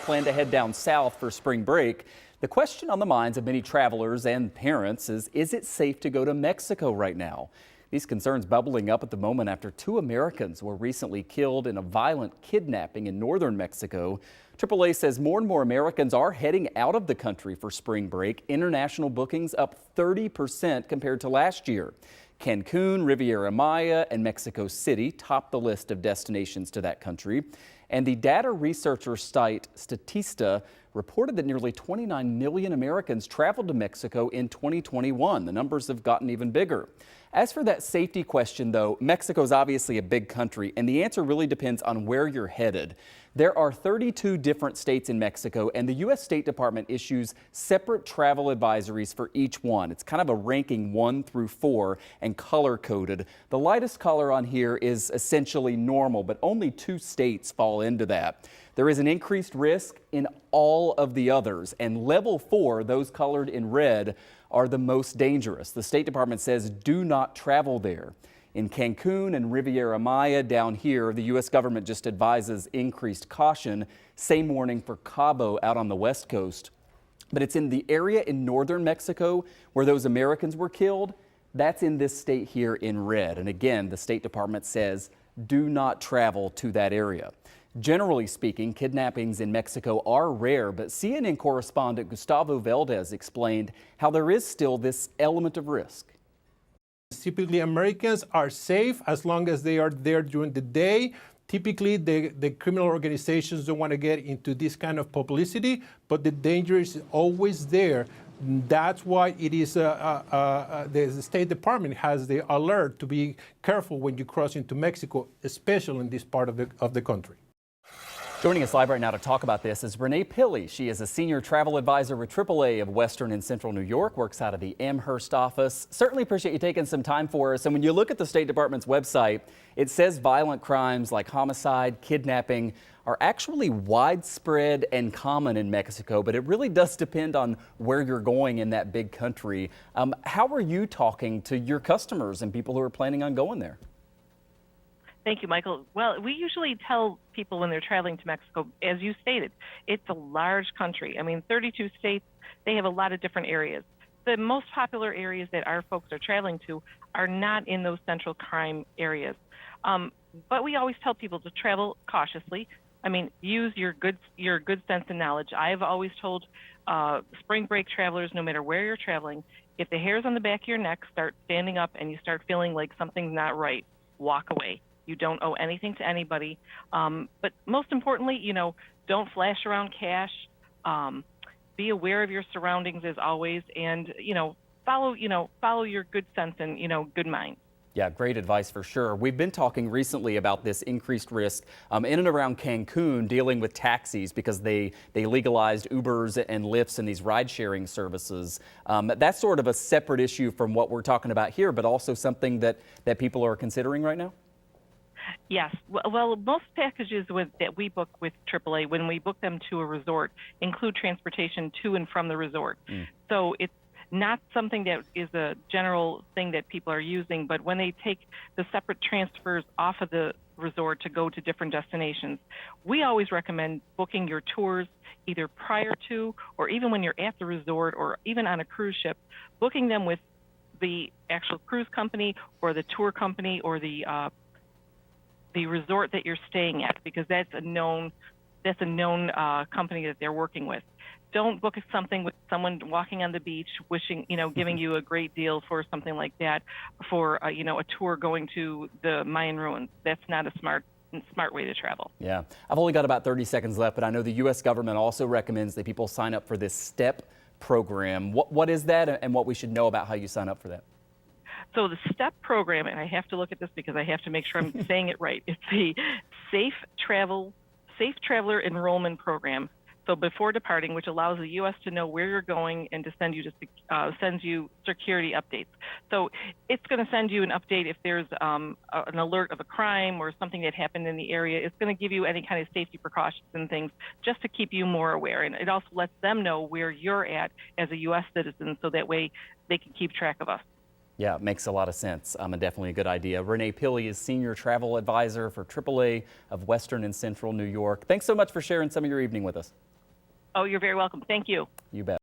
plan to head down south for spring break. The question on the minds of many travelers and parents is it safe to go to Mexico right now? These concerns bubbling up at the moment after 2 Americans were recently killed in a violent kidnapping in northern Mexico. AAA says more and more Americans are heading out of the country for spring break. International bookings up 30% compared to last year. Cancun, Riviera Maya, and Mexico City top the list of destinations to that country. And the data researcher site Statista reported that nearly 29 million Americans traveled to Mexico in 2021. The numbers have gotten even bigger. As for that safety question, though, Mexico is obviously a big country, and the answer really depends on where you're headed. There are 32 different states in Mexico, and the U.S. State Department issues separate travel advisories for each one. It's kind of a ranking 1 through 4 and color-coded. The lightest color on here is essentially normal, but only 2 states fall into that. There is an increased risk in all of the others, and level 4, those colored in red, are the most dangerous. The State Department says do not travel there. In Cancun and Riviera Maya down here, the U.S. government just advises increased caution. Same warning for Cabo out on the west coast. But it's in the area in northern Mexico where those Americans were killed. That's in this state here in red. And again, the State Department says do not travel to that area. Generally speaking, kidnappings in Mexico are rare, but CNN correspondent Gustavo Valdez explained how there is still this element of risk. Typically, Americans are safe as long as they are there during the day. Typically, the criminal organizations don't want to get into this kind of publicity, but the danger is always there. That's why it is the State Department has the alert to be careful when you cross into Mexico, especially in this part of the country. Joining us live right now to talk about this is Renee Pilley. She is a senior travel advisor with AAA of Western and Central New York, works out of the Amherst office. Certainly appreciate you taking some time for us. And when you look at the State Department's website, it says violent crimes like homicide, kidnapping are actually widespread and common in Mexico, but it really does depend on where you're going in that big country. How are you talking to your customers and people who are planning on going there? Thank you, Michael. Well, we usually tell people when they're traveling to Mexico, as you stated, it's a large country. I mean, 32 states, they have a lot of different areas. The most popular areas that our folks are traveling to are not in those central crime areas. But we always tell people to travel cautiously. I mean, use your good sense and knowledge. I've always told spring break travelers, no matter where you're traveling, if the hairs on the back of your neck start standing up and you start feeling like something's not right, walk away. You don't owe anything to anybody. But most importantly, don't flash around cash. Be aware of your surroundings as always, and follow your good sense and good mind. Yeah, great advice for sure. We've been talking recently about this increased risk in and around Cancun, dealing with taxis because they legalized Ubers and Lyfts and these ride-sharing services. That's sort of a separate issue from what we're talking about here, but also something that people are considering right now. Yes. Well, most packages that we book with AAA, when we book them to a resort, include transportation to and from the resort. So it's not something that is a general thing that people are using, but when they take the separate transfers off of the resort to go to different destinations, we always recommend booking your tours either prior to or even when you're at the resort or even on a cruise ship, booking them with the actual cruise company or the tour company or the resort that you're staying at, because that's a known company that they're working with. Don't book something with someone walking on the beach, wishing, giving you a great deal for something like that, for a tour going to the Mayan ruins. That's not a smart way to travel. Yeah, I've only got about 30 seconds left, but I know the U.S. government also recommends that people sign up for this STEP program. What is that, and what we should know about how you sign up for that? So the STEP program, and I have to look at this because I have to make sure I'm saying it right. It's the Safe Traveler Enrollment Program. So before departing, which allows the U.S. to know where you're going and to send you security updates. So it's going to send you an update if there's an alert of a crime or something that happened in the area. It's going to give you any kind of safety precautions and things just to keep you more aware. And it also lets them know where you're at as a U.S. citizen, so that way they can keep track of us. Yeah, it makes a lot of sense. And definitely a good idea. Renee Pilley is Senior Travel Advisor for AAA of Western and Central New York. Thanks so much for sharing some of your evening with us. Oh, you're very welcome. Thank you. You bet.